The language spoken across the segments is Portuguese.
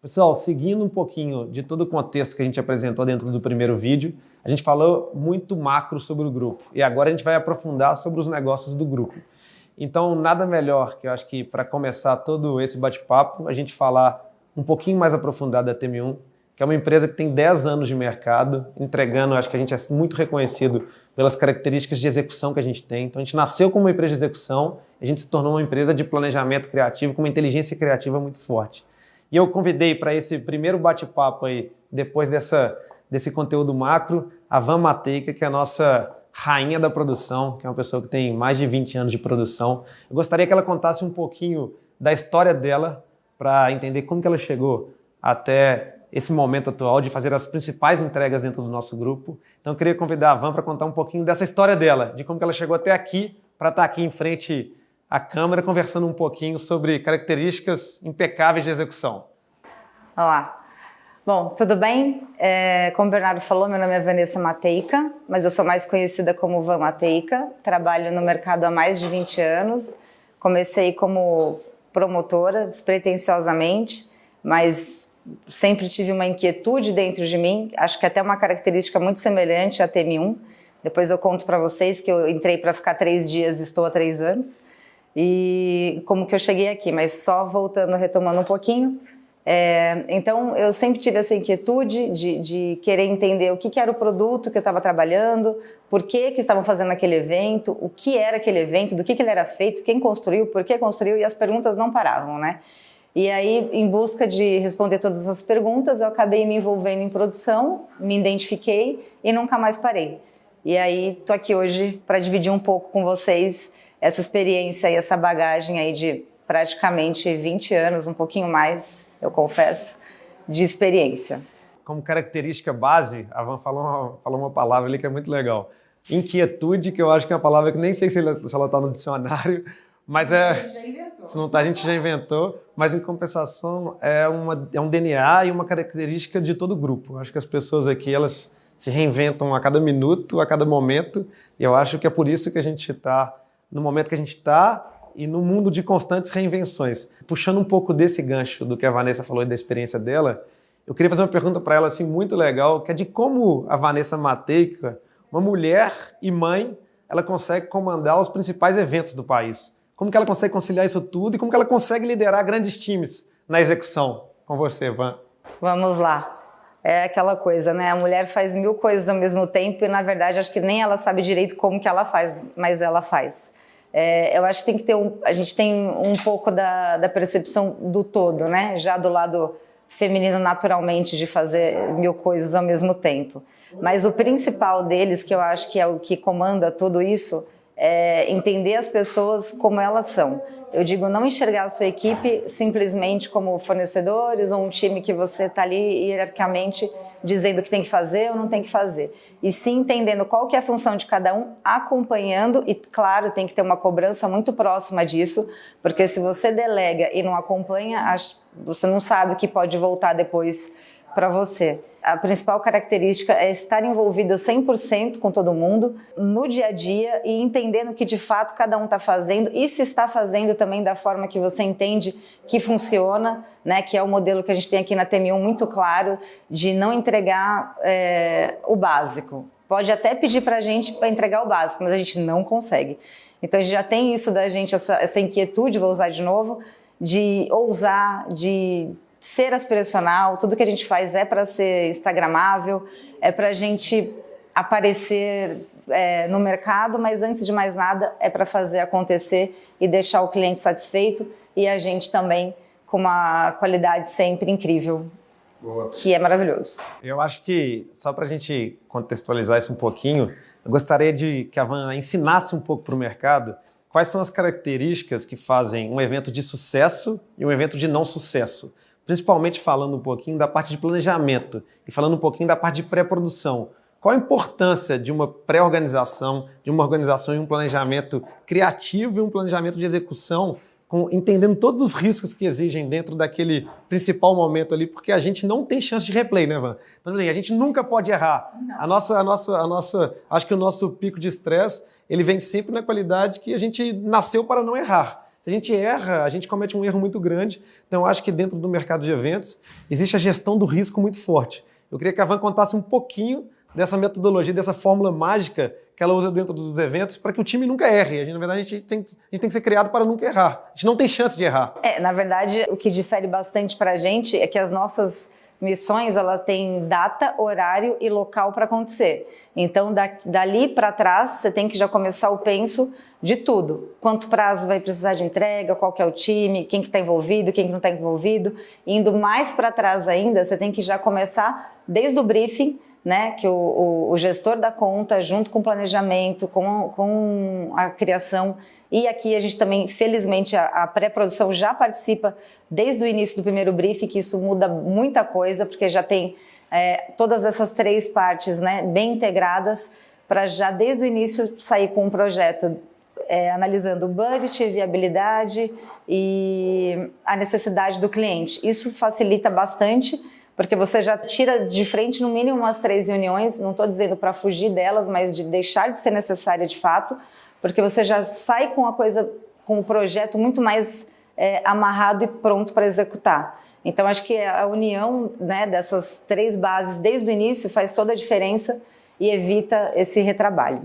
Pessoal, seguindo um pouquinho de todo o contexto que a gente apresentou dentro do primeiro vídeo, a gente falou muito macro sobre o grupo e agora a gente vai aprofundar sobre os negócios do grupo. Então, nada melhor que eu acho que para começar todo esse bate-papo, a gente falar um pouquinho mais aprofundado da TM1, que é uma empresa que tem 10 anos de mercado, entregando, acho que a gente é muito reconhecido pelas características de execução que a gente tem. Então, a gente nasceu como uma empresa de execução, a gente se tornou uma empresa de planejamento criativo com uma inteligência criativa muito forte. E eu convidei para esse primeiro bate-papo aí, depois desse conteúdo macro, a Van Matejka, que é a nossa rainha da produção, que é uma pessoa que tem mais de 20 anos de produção. Eu gostaria que ela contasse um pouquinho da história dela para entender como que ela chegou até esse momento atual de fazer as principais entregas dentro do nosso grupo. Então eu queria convidar a Van para contar um pouquinho dessa história dela, de como que ela chegou até aqui, para estar aqui em frente à câmera, conversando um pouquinho sobre características impecáveis de execução. Olá. Bom, tudo bem? Como o Bernardo falou, meu nome é Vanessa Matejka, mas eu sou mais conhecida como Van Matejka. Trabalho no mercado há mais de 20 anos. Comecei como promotora, despretensiosamente, mas sempre tive uma inquietude dentro de mim. Acho que até uma característica muito semelhante à TM1. Depois eu conto para vocês que eu entrei para ficar 3 dias e estou há 3 anos. E como que eu cheguei aqui, mas só voltando, retomando um pouquinho. Então eu sempre tive essa inquietude de querer entender o que era o produto que eu estava trabalhando, por que estavam fazendo aquele evento, o que era aquele evento, do que ele era feito, quem construiu, por que construiu, e as perguntas não paravam, né? E aí, em busca de responder todas essas perguntas, eu acabei me envolvendo em produção, me identifiquei e nunca mais parei. E aí estou aqui hoje para dividir um pouco com vocês essa experiência e essa bagagem aí de praticamente 20 anos, um pouquinho mais, eu confesso, de experiência. Como característica base, a Van falou uma palavra ali que é muito legal. Inquietude, que eu acho que é uma palavra que nem sei se ela está no dicionário, mas se não está, a gente já inventou, mas em compensação é um DNA e uma característica de todo o grupo. Eu acho que as pessoas aqui, elas se reinventam a cada minuto, a cada momento, e eu acho que é por isso que a gente está no momento que a gente está, e no mundo de constantes reinvenções. Puxando um pouco desse gancho do que a Vanessa falou e da experiência dela, eu queria fazer uma pergunta para ela assim, muito legal, que é de como a Vanessa Matejka, uma mulher e mãe, ela consegue comandar os principais eventos do país. Como que ela consegue conciliar isso tudo e como que ela consegue liderar grandes times na execução? Com você, Van. Vamos lá. É aquela coisa, né? A mulher faz 1000 coisas ao mesmo tempo e, na verdade, acho que nem ela sabe direito como que ela faz, mas ela faz. Eu acho que tem que ter a gente tem um pouco da percepção do todo, né? Já do lado feminino naturalmente de fazer 1000 coisas ao mesmo tempo. Mas o principal deles, que eu acho que é o que comanda tudo isso, é entender as pessoas como elas são. Eu digo, não enxergar a sua equipe simplesmente como fornecedores ou um time que você está ali hierarquicamente dizendo o que tem que fazer ou não tem que fazer. E sim entendendo qual que é a função de cada um, acompanhando e, claro, tem que ter uma cobrança muito próxima disso, porque se você delega e não acompanha, você não sabe o que pode voltar depois para você. A principal característica é estar envolvido 100% com todo mundo no dia a dia e entendendo o que de fato cada um está fazendo e se está fazendo também da forma que você entende que funciona, né? Que é o modelo que a gente tem aqui na TM1 muito claro de não entregar o básico. Pode até pedir para a gente para entregar o básico, mas a gente não consegue. Então a gente já tem isso da gente, essa inquietude, vou usar de novo, de ousar, de ser aspiracional, tudo que a gente faz é para ser instagramável, é para a gente aparecer no mercado, mas antes de mais nada é para fazer acontecer e deixar o cliente satisfeito e a gente também com uma qualidade sempre incrível. Boa. Que é maravilhoso. Eu acho que, só para a gente contextualizar isso um pouquinho, eu gostaria de que a Van ensinasse um pouco para o mercado quais são as características que fazem um evento de sucesso e um evento de não sucesso. Principalmente falando um pouquinho da parte de planejamento e falando um pouquinho da parte de pré-produção. Qual a importância de uma pré-organização, de uma organização e um planejamento criativo e um planejamento de execução, entendendo todos os riscos que exigem dentro daquele principal momento ali, porque a gente não tem chance de replay, né, Van? Então, a gente nunca pode errar. Acho que o nosso pico de estresse, ele vem sempre na qualidade que a gente nasceu para não errar. Se a gente erra, a gente comete um erro muito grande. Então, eu acho que dentro do mercado de eventos existe a gestão do risco muito forte. Eu queria que a Van contasse um pouquinho dessa metodologia, dessa fórmula mágica que ela usa dentro dos eventos para que o time nunca erre. Na verdade, a gente tem que ser criado para nunca errar. A gente não tem chance de errar. Na verdade, o que difere bastante para a gente é que as nossas missões, elas têm data, horário e local para acontecer. Então, dali para trás, você tem que já começar o penso de tudo. Quanto prazo vai precisar de entrega, qual que é o time, quem que está envolvido, quem que não está envolvido. Indo mais para trás ainda, você tem que já começar desde o briefing, né, que o gestor da conta, junto com o planejamento, com a criação. E aqui a gente também, felizmente, a pré-produção já participa desde o início do primeiro briefing, que isso muda muita coisa, porque já tem todas essas 3 partes, né, bem integradas, para já desde o início sair com um projeto analisando o budget, viabilidade e a necessidade do cliente. Isso facilita bastante, porque você já tira de frente no mínimo umas 3 reuniões, não estou dizendo para fugir delas, mas de deixar de ser necessária de fato, porque você já sai com com o projeto muito mais amarrado e pronto para executar. Então, acho que a união, né, dessas 3 bases desde o início faz toda a diferença e evita esse retrabalho.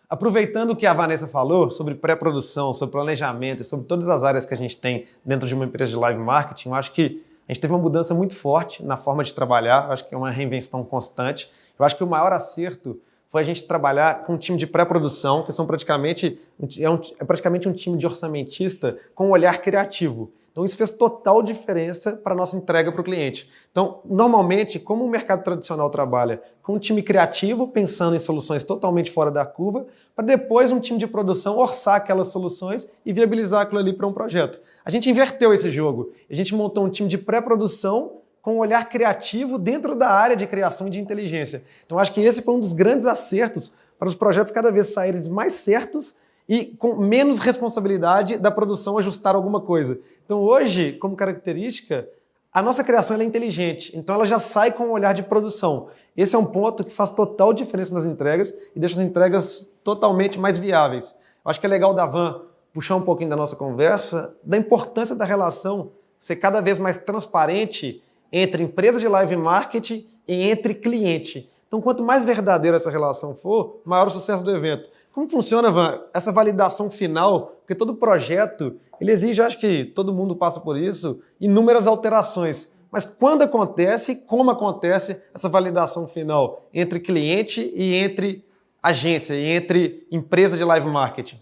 Aproveitando o que a Vanessa falou sobre pré-produção, sobre planejamento, sobre todas as áreas que a gente tem dentro de uma empresa de live marketing, eu acho que a gente teve uma mudança muito forte na forma de trabalhar, eu acho que é uma reinvenção constante. Eu acho que o maior acerto foi a gente trabalhar com um time de pré-produção, que são praticamente um time de orçamentista com um olhar criativo. Então isso fez total diferença para a nossa entrega para o cliente. Então, normalmente, como o mercado tradicional trabalha com um time criativo, pensando em soluções totalmente fora da curva, para depois um time de produção orçar aquelas soluções e viabilizar aquilo ali para um projeto. A gente inverteu esse jogo. A gente montou um time de pré-produção com um olhar criativo dentro da área de criação e de inteligência. Então, acho que esse foi um dos grandes acertos para os projetos cada vez saírem mais certos e com menos responsabilidade da produção ajustar alguma coisa. Então, hoje, como característica, a nossa criação ela é inteligente, então ela já sai com um olhar de produção. Esse é um ponto que faz total diferença nas entregas e deixa as entregas totalmente mais viáveis. Eu acho que é legal da Van puxar um pouquinho da nossa conversa, da importância da relação ser cada vez mais transparente entre empresa de live marketing e entre cliente. Então, quanto mais verdadeira essa relação for, maior o sucesso do evento. Como funciona, Van, essa validação final? Porque todo projeto, ele exige, acho que todo mundo passa por isso, inúmeras alterações. Mas quando acontece, como acontece essa validação final entre cliente e entre agência, e entre empresa de live marketing?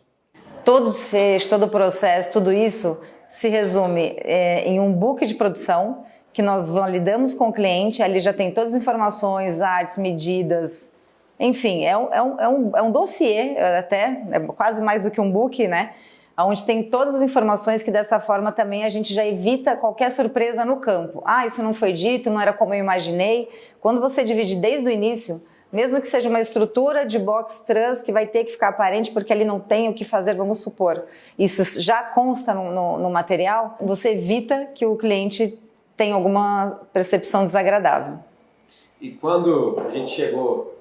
Todo desfecho, todo o processo, tudo isso se resume em um book de produção, que nós validamos com o cliente, ali já tem todas as informações, artes, medidas, enfim, é um dossiê, até, é quase mais do que um book, né? Onde tem todas as informações que dessa forma também a gente já evita qualquer surpresa no campo. Ah, isso não foi dito, não era como eu imaginei. Quando você divide desde o início, mesmo que seja uma estrutura de box trans que vai ter que ficar aparente porque ali não tem o que fazer, vamos supor, isso já consta no material, você evita que o cliente tem alguma percepção desagradável. E quando a gente chegou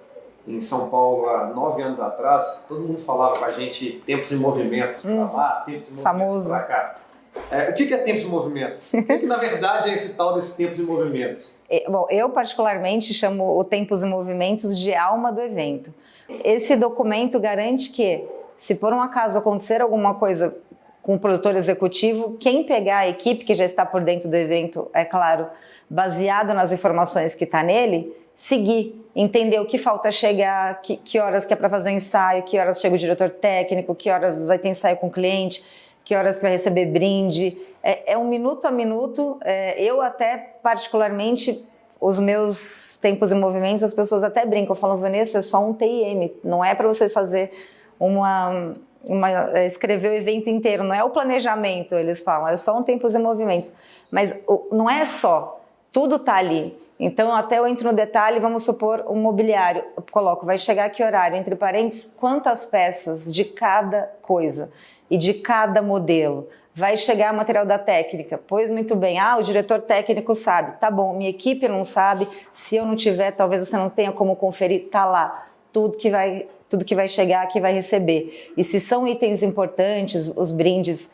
em São Paulo há 9 anos atrás, todo mundo falava com a gente tempos e movimentos para lá, tempos e movimentos para cá. O que é tempos e movimentos? O que na verdade é esse tal desses tempos e movimentos? Bom, eu particularmente chamo o tempos e movimentos de alma do evento. Esse documento garante que, se por um acaso acontecer alguma coisa com o produtor executivo, quem pegar a equipe que já está por dentro do evento, é claro, baseado nas informações que está nele, seguir, entender o que falta chegar, que horas que é para fazer o ensaio, que horas chega o diretor técnico, que horas vai ter ensaio com o cliente, que horas que vai receber brinde. É um minuto a minuto. Eu até, particularmente, os meus tempos e movimentos, as pessoas até brincam, falam, Vanessa, é só um TIM, não é para você fazer escrever o evento inteiro, não é o planejamento, eles falam, é só um tempos e movimentos. Mas não é só, tudo está ali. Então, até eu entro no detalhe, vamos supor, um mobiliário, eu coloco, vai chegar que horário, entre parênteses, quantas peças de cada coisa e de cada modelo. Vai chegar material da técnica, pois muito bem, o diretor técnico sabe, tá bom, minha equipe não sabe, se eu não tiver, talvez você não tenha como conferir, tá lá, tudo que vai chegar, que vai receber. E se são itens importantes, os brindes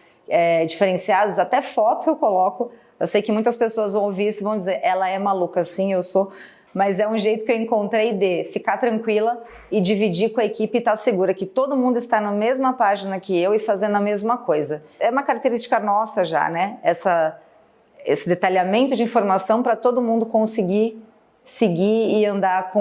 diferenciados, até foto eu coloco. Eu sei que muitas pessoas vão ouvir isso e vão dizer, ela é maluca, sim, eu sou, mas é um jeito que eu encontrei de ficar tranquila e dividir com a equipe e estar segura que todo mundo está na mesma página que eu e fazendo a mesma coisa. É uma característica nossa já, né? Esse detalhamento de informação para todo mundo conseguir seguir e andar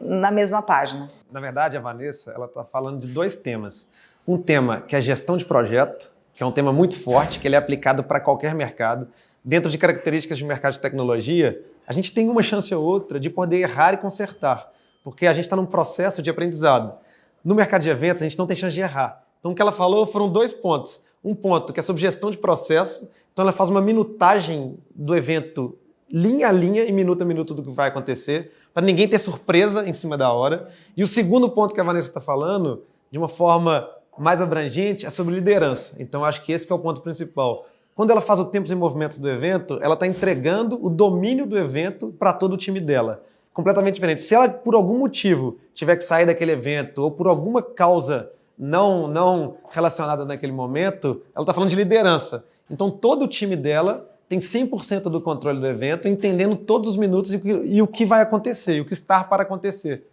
na mesma página. Na verdade, a Vanessa, ela está falando de 2 temas. Um tema que é a gestão de projeto, que é um tema muito forte, que ele é aplicado para qualquer mercado. Dentro de características de mercado de tecnologia, a gente tem uma chance ou outra de poder errar e consertar, porque a gente está num processo de aprendizado. No mercado de eventos, a gente não tem chance de errar. Então, o que ela falou foram 2 pontos. Um ponto que é sobre gestão de processo, então ela faz uma minutagem do evento linha a linha e minuto a minuto do que vai acontecer, para ninguém ter surpresa em cima da hora. E o segundo ponto que a Vanessa está falando, de uma forma mais abrangente, é sobre liderança. Então, acho que esse que é o ponto principal. Quando ela faz o tempos e movimentos do evento, ela está entregando o domínio do evento para todo o time dela. Completamente diferente. Se ela, por algum motivo, tiver que sair daquele evento ou por alguma causa não relacionada naquele momento, ela está falando de liderança. Então, todo o time dela tem 100% do controle do evento, entendendo todos os minutos e o que vai acontecer, e o que está para acontecer.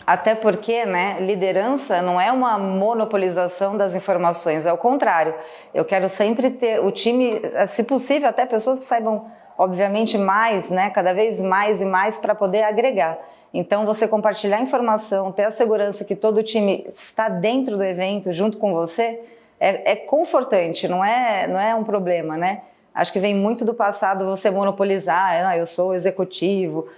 Até porque, né, liderança não é uma monopolização das informações, é o contrário. Eu quero sempre ter o time, se possível, até pessoas que saibam, obviamente, mais, né, cada vez mais e mais para poder agregar. Então, você compartilhar informação, ter a segurança que todo o time está dentro do evento, junto com você, é confortante, não é um problema, né? Acho que vem muito do passado você monopolizar, eu sou executivo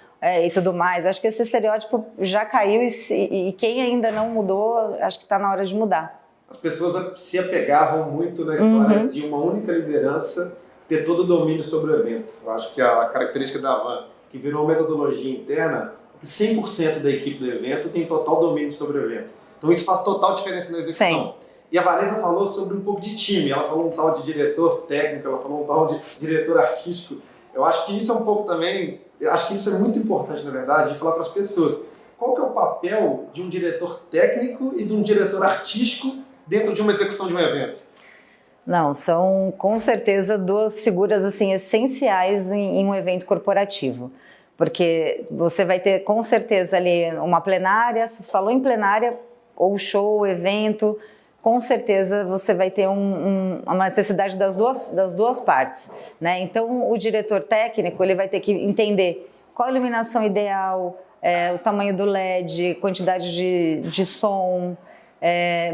e tudo mais. Acho que esse estereótipo já caiu e quem ainda não mudou, acho que está na hora de mudar. As pessoas se apegavam muito na história de uma única liderança ter todo o domínio sobre o evento. Eu acho que a característica da Van, que virou uma metodologia interna, é que 100% da equipe do evento tem total domínio sobre o evento. Então isso faz total diferença na execução. Sim. E a Vanessa falou sobre um pouco de time, ela falou um tal de diretor técnico, ela falou um tal de diretor artístico. Eu acho que isso é um pouco também, eu acho que isso é muito importante, na verdade, de falar para as pessoas. Qual que é o papel de um diretor técnico e de um diretor artístico dentro de uma execução de um evento? Não, são com certeza 2 figuras assim, essenciais em um evento corporativo. Porque você vai ter com certeza ali uma plenária, se falou em plenária, ou show, evento, com certeza você vai ter uma necessidade das duas partes, né? Então, o diretor técnico ele vai ter que entender qual a iluminação ideal, o tamanho do LED, quantidade de som,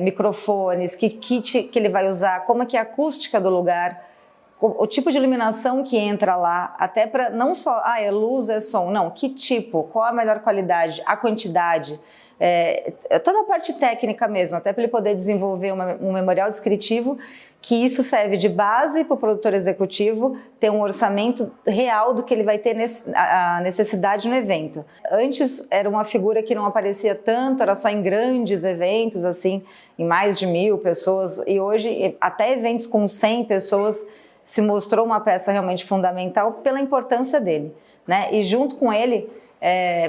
microfones, que kit que ele vai usar, como é que é a acústica do lugar, o tipo de iluminação que entra lá, até para não só, é luz, é som, não, que tipo, qual a melhor qualidade, a quantidade, toda a parte técnica mesmo, até para ele poder desenvolver um memorial descritivo, que isso serve de base para o produtor executivo ter um orçamento real do que ele vai ter a necessidade no evento. Antes era uma figura que não aparecia tanto, era só em grandes eventos, assim, em mais de 1000 pessoas, e hoje até eventos com 100 pessoas se mostrou uma peça realmente fundamental pela importância dele, né? E junto com ele,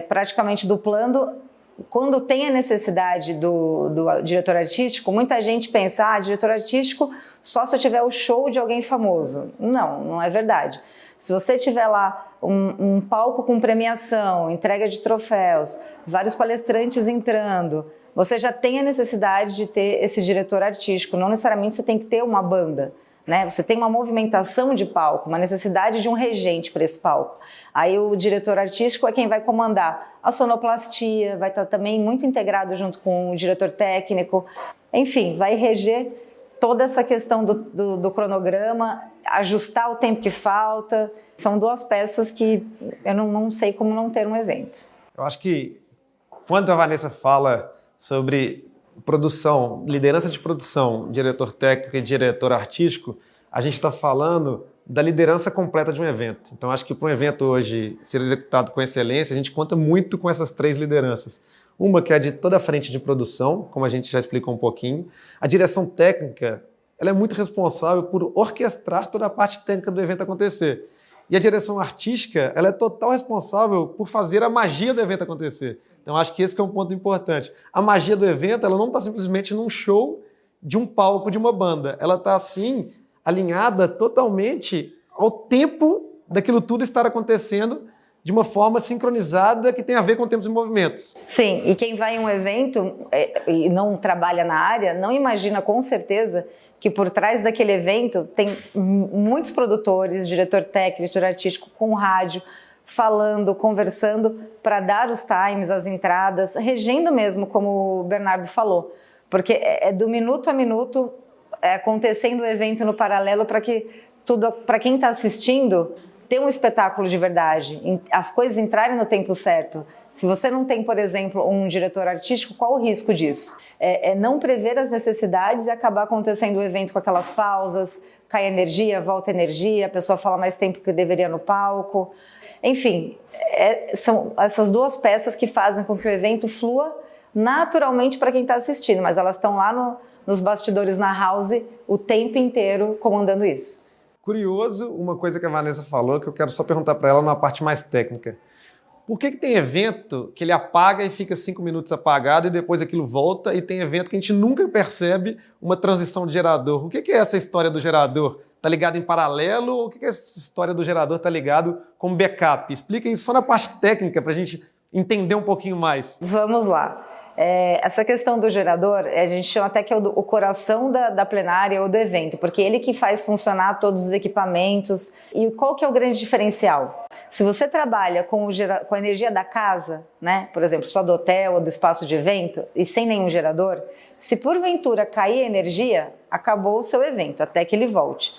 praticamente duplando. Quando tem a necessidade do diretor artístico, muita gente pensa, diretor artístico só se eu tiver o show de alguém famoso. Não é verdade. Se você tiver lá um palco com premiação, entrega de troféus, vários palestrantes entrando, você já tem a necessidade de ter esse diretor artístico. Não necessariamente você tem que ter uma banda, né? Você tem uma movimentação de palco, uma necessidade de um regente para esse palco. Aí o diretor artístico é quem vai comandar a sonoplastia, vai estar também muito integrado junto com o diretor técnico. Enfim, vai reger toda essa questão do cronograma, ajustar o tempo que falta. São 2 peças que eu não sei como não ter um evento. Eu acho que quando a Vanessa fala sobre produção, liderança de produção, diretor técnico e diretor artístico, a gente está falando da liderança completa de um evento. Então, acho que para um evento hoje ser executado com excelência, a gente conta muito com essas 3 lideranças. Uma que é de toda a frente de produção, como a gente já explicou um pouquinho. A direção técnica, ela é muito responsável por orquestrar toda a parte técnica do evento acontecer. E a direção artística, ela é total responsável por fazer a magia do evento acontecer. Então, acho que esse que é um ponto importante. A magia do evento, ela não está simplesmente num show de um palco de uma banda. Ela está, assim, alinhada totalmente ao tempo daquilo tudo estar acontecendo de uma forma sincronizada que tem a ver com tempos e movimentos. Sim, e quem vai em um evento e não trabalha na área, não imagina com certeza que por trás daquele evento tem muitos produtores, diretor técnico, diretor artístico com rádio, falando, conversando para dar os times, as entradas, regendo mesmo, como o Bernardo falou, porque é do minuto a minuto acontecendo o evento no paralelo para que tudo, para quem está assistindo, ter um espetáculo de verdade, as coisas entrarem no tempo certo. Se você não tem, por exemplo, um diretor artístico, qual o risco disso? É não prever as necessidades e acabar acontecendo o evento com aquelas pausas, cai energia, volta energia, a pessoa fala mais tempo que deveria no palco. Enfim, são essas duas peças que fazem com que o evento flua naturalmente para quem está assistindo, mas elas estão lá nos bastidores na house o tempo inteiro comandando isso. Curioso, uma coisa que a Vanessa falou, que eu quero só perguntar para ela na parte mais técnica. Por que tem evento que ele apaga e fica 5 minutos apagado e depois aquilo volta, e tem evento que a gente nunca percebe uma transição de gerador? O que é essa história do gerador? Está ligado em paralelo ou o que é essa história do gerador está ligado com backup? Explica isso só na parte técnica para a gente entender um pouquinho mais. Vamos lá. Essa questão do gerador, a gente chama até que é o coração da plenária ou do evento, porque ele que faz funcionar todos os equipamentos. E qual que é o grande diferencial? Se você trabalha com a energia da casa, né, por exemplo, só do hotel ou do espaço de evento, e sem nenhum gerador, se porventura cair a energia, acabou o seu evento, até que ele volte.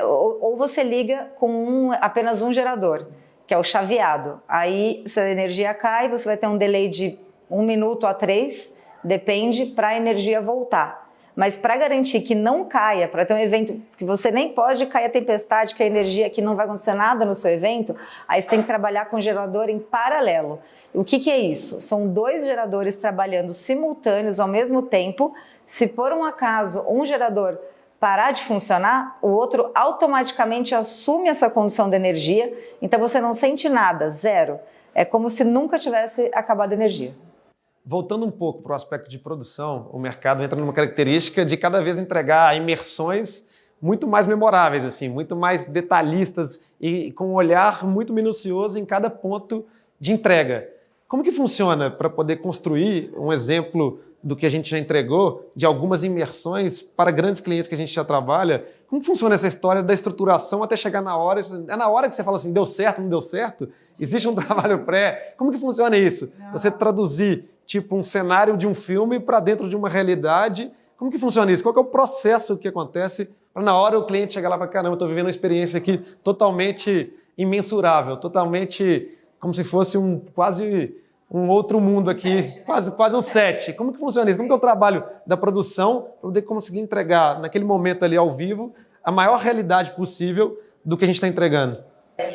Ou você liga com apenas um gerador, que é o chaveado. Aí, se a energia cai, você vai ter um delay de 1 minuto a 3, depende, para a energia voltar. Mas para garantir que não caia, para ter um evento que você nem pode cair a tempestade, que a energia, que não vai acontecer nada no seu evento, aí você tem que trabalhar com o gerador em paralelo. O que é isso? São 2 geradores trabalhando simultâneos ao mesmo tempo. Se por um acaso um gerador parar de funcionar, o outro automaticamente assume essa condução de energia, então você não sente nada, zero. É como se nunca tivesse acabado a energia. Voltando um pouco para o aspecto de produção, o mercado entra numa característica de cada vez entregar imersões muito mais memoráveis, assim, muito mais detalhistas e com um olhar muito minucioso em cada ponto de entrega. Como que funciona para poder construir um exemplo do que a gente já entregou, de algumas imersões para grandes clientes que a gente já trabalha? Como funciona essa história da estruturação até chegar na hora? É na hora que você fala assim, deu certo, não deu certo? Existe um trabalho pré? Como que funciona isso? Você traduzir tipo um cenário de um filme para dentro de uma realidade. Como que funciona isso? Qual que é o processo que acontece para na hora o cliente chegar lá e falar, caramba, eu estou vivendo uma experiência aqui totalmente imensurável, totalmente como se fosse quase um outro mundo aqui, quase um set. Como que funciona isso? Como que é o trabalho da produção para poder conseguir entregar naquele momento ali ao vivo a maior realidade possível do que a gente está entregando?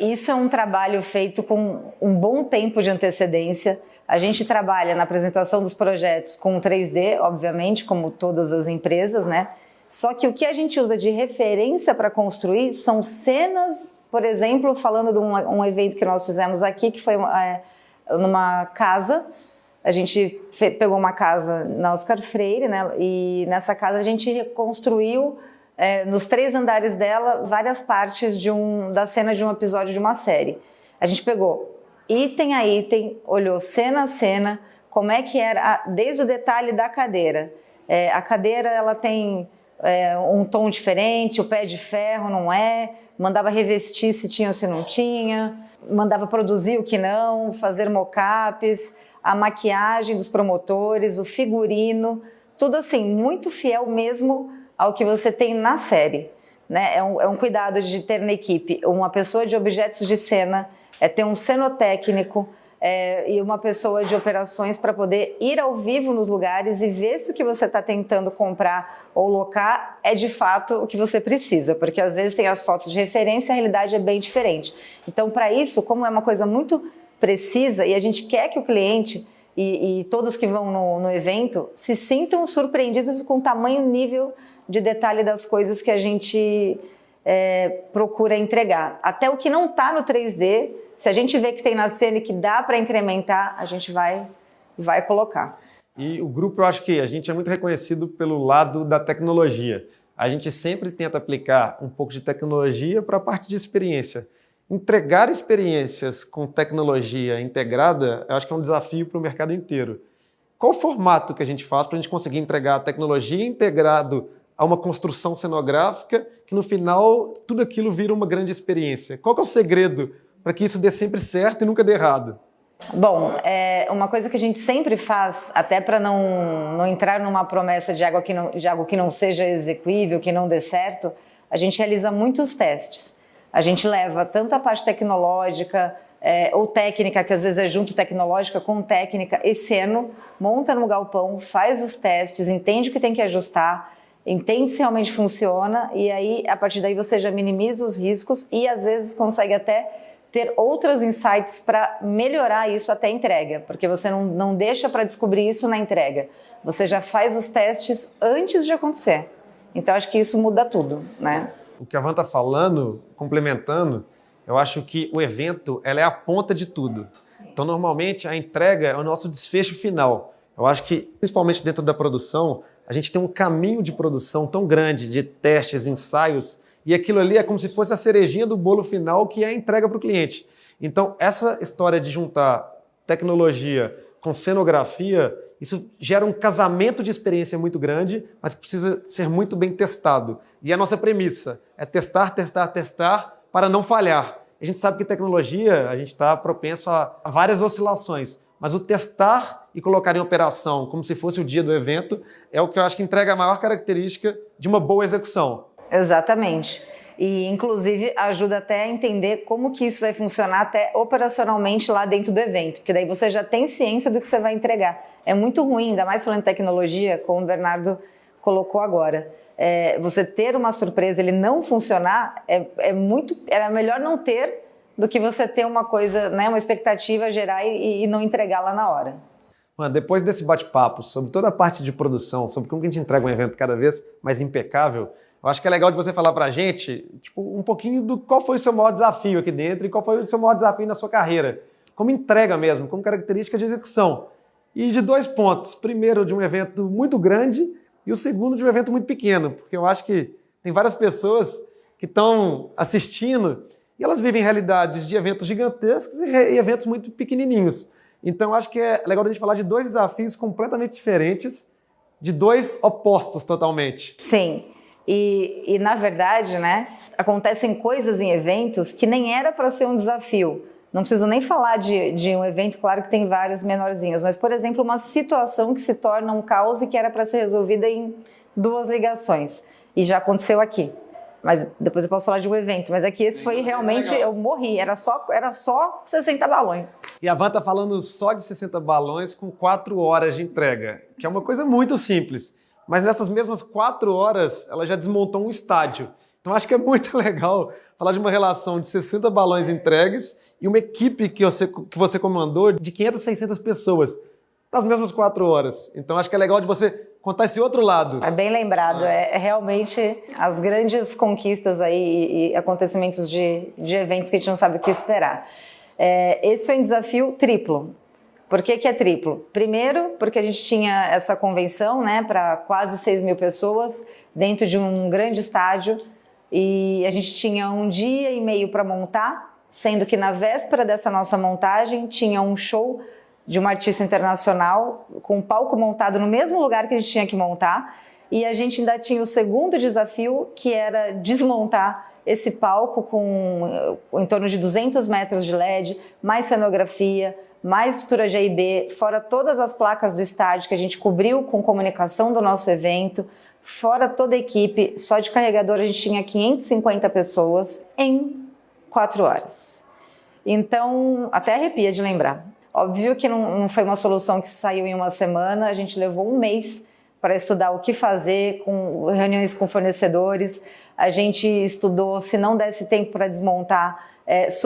Isso é um trabalho feito com um bom tempo de antecedência. A gente trabalha na apresentação dos projetos com 3D, obviamente, como todas as empresas, né? Só que o que a gente usa de referência para construir são cenas, por exemplo, falando de um evento que nós fizemos aqui, que foi numa casa. A gente pegou uma casa na Oscar Freire, né? E nessa casa a gente reconstruiu, nos 3 andares dela, várias partes da cena de um episódio de uma série. A gente pegou item a item, olhou cena a cena, como é que era, desde o detalhe da cadeira. A cadeira ela tem um tom diferente, o pé de ferro não mandava revestir se tinha ou se não tinha, mandava produzir o que não, fazer mock-ups, a maquiagem dos promotores, o figurino, tudo assim, muito fiel mesmo ao que você tem na série, né? É um cuidado de ter na equipe uma pessoa de objetos de cena, ter um cenotécnico e uma pessoa de operações para poder ir ao vivo nos lugares e ver se o que você está tentando comprar ou locar é de fato o que você precisa, porque às vezes tem as fotos de referência e a realidade é bem diferente. Então, para isso, como é uma coisa muito precisa e a gente quer que o cliente e todos que vão no evento se sintam surpreendidos com o tamanho nível de detalhe das coisas que a gente procura entregar. Até o que não está no 3D, se a gente vê que tem na cena e que dá para incrementar, a gente vai colocar. E o grupo, eu acho que a gente é muito reconhecido pelo lado da tecnologia. A gente sempre tenta aplicar um pouco de tecnologia para a parte de experiência. Entregar experiências com tecnologia integrada, eu acho que é um desafio para o mercado inteiro. Qual o formato que a gente faz para a gente conseguir entregar a tecnologia integrado a uma construção cenográfica que no final tudo aquilo vira uma grande experiência? Qual que é o segredo para que isso dê sempre certo e nunca dê errado? Bom, uma coisa que a gente sempre faz, até para não entrar numa promessa de algo que não seja execuível, que não dê certo, a gente realiza muitos testes. A gente leva tanto a parte tecnológica ou técnica, que às vezes é junto tecnológica com técnica, esse ano, monta no galpão, faz os testes, entende o que tem que ajustar, entende se realmente funciona e aí, a partir daí, você já minimiza os riscos e às vezes consegue até ter outros insights para melhorar isso até a entrega, porque você não deixa para descobrir isso na entrega. Você já faz os testes antes de acontecer. Então, acho que isso muda tudo, né? O que a Van está falando, complementando, eu acho que o evento ela é a ponta de tudo. Então, normalmente, a entrega é o nosso desfecho final. Eu acho que, principalmente dentro da produção, a gente tem um caminho de produção tão grande, de testes, ensaios, e aquilo ali é como se fosse a cerejinha do bolo final, que é a entrega para o cliente. Então, essa história de juntar tecnologia com cenografia, isso gera um casamento de experiência muito grande, mas precisa ser muito bem testado. E a nossa premissa é testar, testar, testar para não falhar. A gente sabe que tecnologia, a gente está propenso a várias oscilações, mas o testar e colocar em operação como se fosse o dia do evento é o que eu acho que entrega a maior característica de uma boa execução. Exatamente. E, inclusive, ajuda até a entender como que isso vai funcionar até operacionalmente lá dentro do evento, porque daí você já tem ciência do que você vai entregar. É muito ruim, ainda mais falando de tecnologia, como o Bernardo colocou agora. Você ter uma surpresa, ele não funcionar, era melhor não ter do que você ter uma coisa, né, uma expectativa, gerar e não entregar lá na hora. Mano, depois desse bate-papo sobre toda a parte de produção, sobre como que a gente entrega um evento cada vez mais impecável, eu acho que é legal de você falar pra gente, tipo, um pouquinho do qual foi o seu maior desafio aqui dentro e qual foi o seu maior desafio na sua carreira. Como entrega mesmo, como característica de execução. E de 2 pontos. Primeiro, de um evento muito grande e o segundo, de um evento muito pequeno. Porque eu acho que tem várias pessoas que estão assistindo e elas vivem realidades de eventos gigantescos e eventos muito pequenininhos. Então, eu acho que é legal a gente falar de 2 desafios completamente diferentes, de 2 opostos totalmente. Sim. E na verdade, né, acontecem coisas em eventos que nem era para ser um desafio. Não preciso nem falar de um evento, claro que tem vários menorzinhos, mas, por exemplo, uma situação que se torna um caos e que era para ser resolvida em 2 ligações. E já aconteceu aqui. Mas depois eu posso falar de um evento. Mas aqui esse foi realmente, eu morri, era só 60 balões. E a Van está falando só de 60 balões com 4 horas de entrega, que é uma coisa muito simples. Mas nessas mesmas 4 horas, ela já desmontou um estádio. Então acho que é muito legal falar de uma relação de 60 balões entregues e uma equipe que você comandou de 500, 600 pessoas, nas mesmas 4 horas. Então acho que é legal de você contar esse outro lado. É bem lembrado, é realmente as grandes conquistas aí e acontecimentos de eventos que a gente não sabe o que esperar. Esse foi um desafio triplo. Por que é triplo? Primeiro, porque a gente tinha essa convenção, né, para quase 6.000 pessoas dentro de um grande estádio e a gente tinha 1 dia e meio para montar, sendo que na véspera dessa nossa montagem tinha um show de uma artista internacional com um palco montado no mesmo lugar que a gente tinha que montar e a gente ainda tinha o segundo desafio, que era desmontar esse palco com em torno de 200 metros de LED, mais cenografia, mais estrutura GIB, fora todas as placas do estádio que a gente cobriu com comunicação do nosso evento, fora toda a equipe, só de carregador a gente tinha 550 pessoas em 4 horas. Então, até arrepia de lembrar. Óbvio que não foi uma solução que saiu em uma semana, a gente levou 1 mês para estudar o que fazer, com reuniões com fornecedores, a gente estudou, se não desse tempo para desmontar,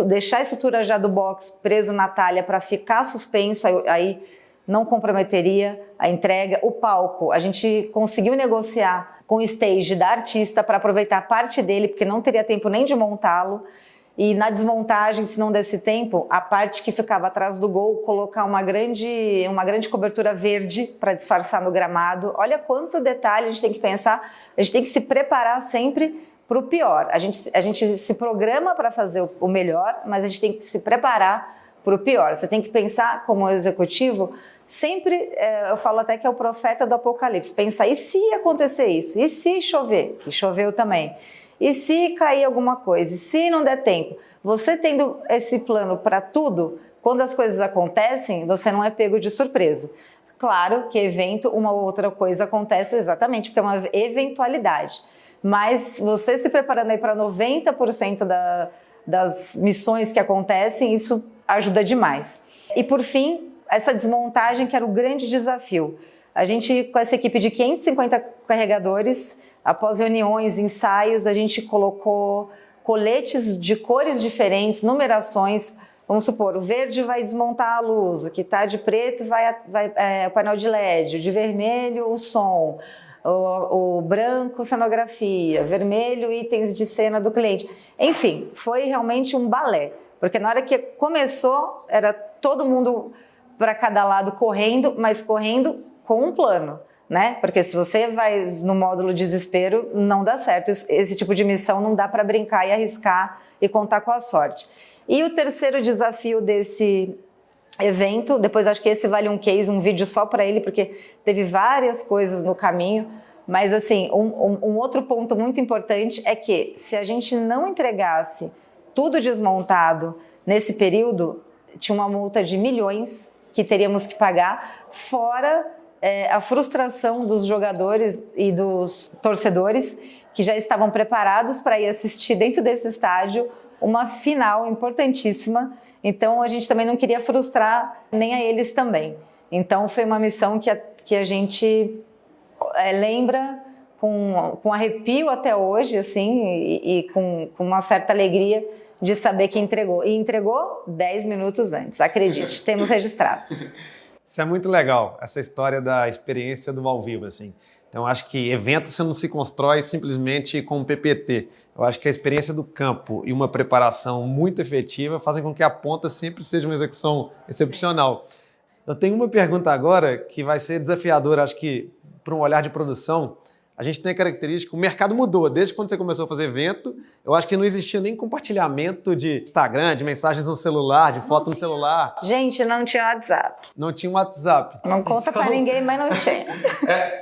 deixar a estrutura já do box preso na talha para ficar suspenso, aí não comprometeria a entrega. O palco, a gente conseguiu negociar com o stage da artista para aproveitar parte dele, porque não teria tempo nem de montá-lo. e na desmontagem, se não desse tempo, a parte que ficava atrás do gol, colocar uma grande cobertura verde para disfarçar no gramado. Olha quanto detalhe a gente tem que pensar, a gente tem que se preparar sempre para o pior. A gente se programa para fazer o melhor, mas a gente tem que se preparar para o pior. Você tem que pensar como executivo, sempre, eu falo até que é o profeta do apocalipse, pensar, e se acontecer isso? E se chover? Que choveu também. E se cair alguma coisa? E se não der tempo? Você tendo esse plano para tudo, quando as coisas acontecem, você não é pego de surpresa. Claro que evento, uma ou outra coisa acontece exatamente, porque é uma eventualidade. Mas você se preparando aí para 90% das missões que acontecem, isso ajuda demais. E por fim, essa desmontagem que era o grande desafio. A gente, com essa equipe de 550 carregadores, após reuniões, ensaios, a gente colocou coletes de cores diferentes, numerações. Vamos supor, o verde vai desmontar a luz, o que está de preto vai o painel de LED, o de vermelho o som, o branco cenografia, vermelho itens de cena do cliente. Enfim, foi realmente um balé, porque na hora que começou, era todo mundo para cada lado correndo, mas correndo com um plano. Né? Porque se você vai no módulo desespero, não dá certo. Esse tipo de missão não dá para brincar e arriscar e contar com a sorte. E o terceiro desafio desse evento, depois acho que esse vale um case, um vídeo só para ele, porque teve várias coisas no caminho, mas assim, um outro ponto muito importante é que se a gente não entregasse tudo desmontado nesse período, tinha uma multa de milhões que teríamos que pagar, fora a frustração dos jogadores e dos torcedores que já estavam preparados para ir assistir dentro desse estádio uma final importantíssima. Então a gente também não queria frustrar nem a eles também. Então foi uma missão que a gente lembra com arrepio até hoje, assim, e com uma certa alegria de saber que entregou. E entregou 10 minutos antes, acredite, temos registrado. Isso é muito legal, essa história da experiência do ao vivo, assim. Então, acho que evento você não se constrói simplesmente com um PPT. Eu acho que a experiência do campo e uma preparação muito efetiva fazem com que a ponta sempre seja uma execução excepcional. Sim. Eu tenho uma pergunta agora que vai ser desafiadora, acho que para um olhar de produção. A gente tem a característica, o mercado mudou. Desde quando você começou a fazer evento, eu acho que não existia nem compartilhamento de Instagram, de mensagens no celular, de foto no celular. Gente, não tinha WhatsApp. Não tinha WhatsApp. Não conta pra ninguém, mas não tinha.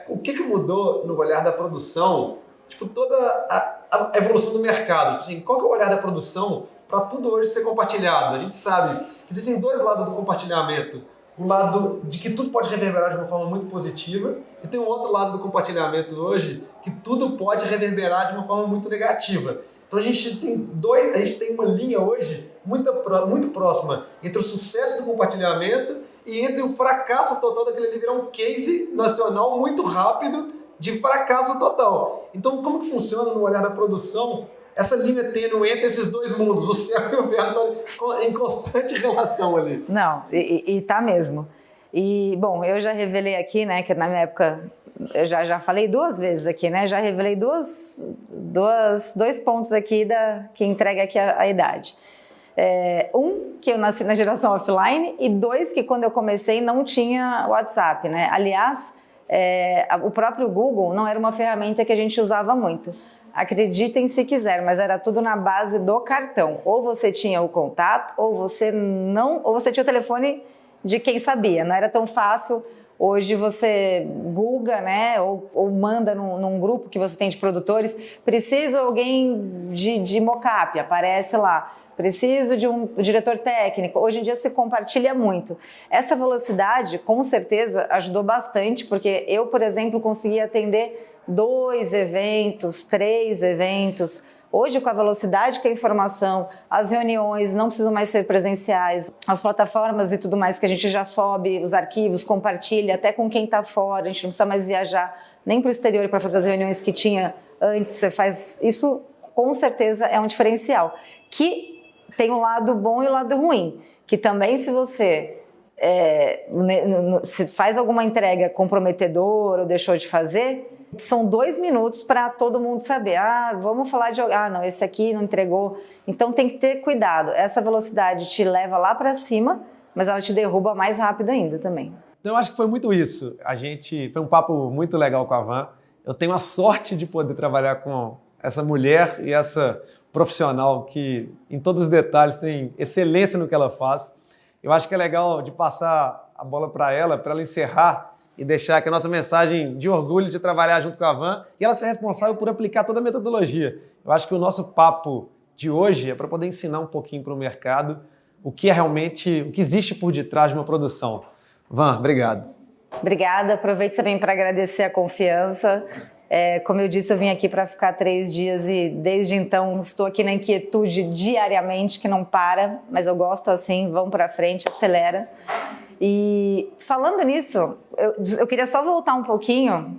O que mudou no olhar da produção? Tipo, toda a evolução do mercado. Assim, qual que é o olhar da produção para tudo hoje ser compartilhado? A gente sabe que existem dois lados do compartilhamento. Um lado de que tudo pode reverberar de uma forma muito positiva, e tem um outro lado do compartilhamento hoje que tudo pode reverberar de uma forma muito negativa. Então a gente tem uma linha hoje muito próxima entre o sucesso do compartilhamento e entre o fracasso total daquele ali virar um case nacional muito rápido de fracasso total. Então como que funciona no olhar da produção essa linha tênue entre esses dois mundos, o céu e o inferno, em constante relação ali? Não, e tá mesmo. E, bom, eu já revelei aqui, né, que na minha época, eu já falei 2 vezes aqui, né, já revelei dois pontos aqui que entrega aqui a idade. Que eu nasci na geração offline, e 2, que quando eu comecei não tinha WhatsApp, né. Aliás, o próprio Google não era uma ferramenta que a gente usava muito. Acreditem se quiser, mas era tudo na base do cartão. Ou você tinha o contato, ou você tinha o telefone de quem sabia. Não era tão fácil. Hoje você google, né, ou manda num grupo que você tem de produtores, preciso alguém de mockup, aparece lá. Preciso de um diretor técnico. Hoje em dia se compartilha muito. Essa velocidade, com certeza, ajudou bastante, porque eu, por exemplo, consegui atender 2 eventos, 3 eventos. Hoje, com a velocidade que a informação, as reuniões não precisam mais ser presenciais, as plataformas e tudo mais que a gente já sobe, os arquivos, compartilha, até com quem está fora, a gente não precisa mais viajar nem para o exterior para fazer as reuniões que tinha antes. Você faz isso, com certeza, é um diferencial. Que tem um lado bom e o lado ruim, que também se você se faz alguma entrega comprometedora ou deixou de fazer, São 2 minutos para todo mundo saber. Ah, vamos falar de... Ah, não, esse aqui não entregou. Então tem que ter cuidado. Essa velocidade te leva lá para cima, mas ela te derruba mais rápido ainda também. Então eu acho que foi muito isso. Foi um papo muito legal com a Van. Eu tenho a sorte de poder trabalhar com essa mulher e essa profissional que, em todos os detalhes, tem excelência no que ela faz. Eu acho que é legal de passar a bola para ela encerrar e deixar aqui a nossa mensagem de orgulho de trabalhar junto com a Van e ela ser responsável por aplicar toda a metodologia. Eu acho que o nosso papo de hoje é para poder ensinar um pouquinho para o mercado o que existe por detrás de uma produção. Van, obrigado. Obrigada. Aproveito também para agradecer a confiança. Como eu disse, eu vim aqui para ficar 3 dias e desde então estou aqui na inquietude diariamente, que não para, mas eu gosto assim, vamos para frente, acelera. E falando nisso, eu queria só voltar um pouquinho,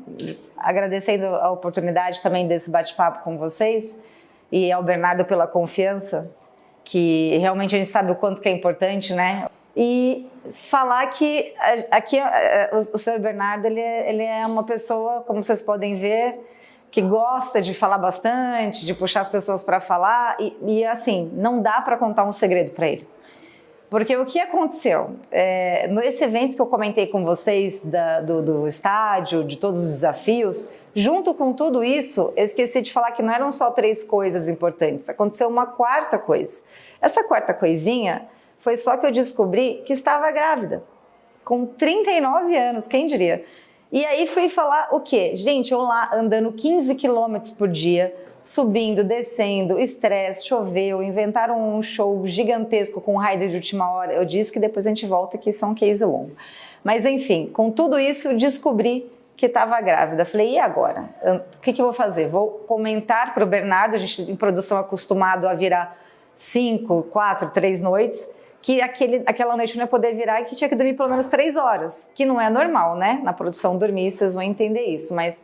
agradecendo a oportunidade também desse bate-papo com vocês e ao Bernardo pela confiança, que realmente a gente sabe o quanto que é importante, né? E falar que aqui o senhor Bernardo, ele é uma pessoa, como vocês podem ver, que gosta de falar bastante, de puxar as pessoas para falar e assim, não dá para contar um segredo para ele. Porque o que aconteceu? Nesse evento que eu comentei com vocês do estádio, de todos os desafios, junto com tudo isso, eu esqueci de falar que não eram só 3 coisas importantes, aconteceu uma 4ª coisa. Essa 4ª coisinha foi só que eu descobri que estava grávida, com 39 anos, quem diria? E aí fui falar o quê? Gente, eu lá andando 15 quilômetros por dia, subindo, descendo, estresse, choveu, inventaram um show gigantesco com um rider de última hora. Eu disse que depois a gente volta, que isso é um case longo. Mas enfim, com tudo isso, descobri que estava grávida. Falei, e agora? O que eu vou fazer? Vou comentar para o Bernardo, a gente em produção acostumado a virar 5, 4, 3 noites, que aquela noite não ia poder virar e que tinha que dormir pelo menos 3 horas, que não é normal, né? Na produção dormir, vocês vão entender isso, mas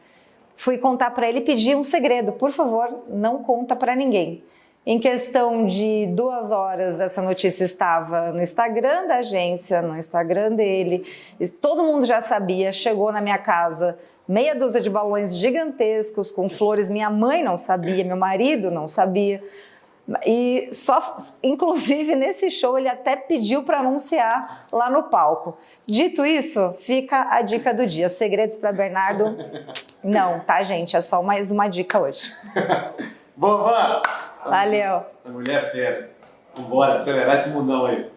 fui contar para ele e pedir um segredo, por favor, não conta para ninguém. Em questão de 2 horas, essa notícia estava no Instagram da agência, no Instagram dele, todo mundo já sabia, chegou na minha casa meia dúzia de balões gigantescos com flores, minha mãe não sabia, meu marido não sabia. E só, inclusive nesse show ele até pediu para anunciar lá no palco. Dito isso, fica a dica do dia. Segredos para Bernardo? Não, tá, gente? É só mais uma dica hoje. Boa, Van! Valeu! Essa mulher é fera. Vambora, acelerar esse mundão aí.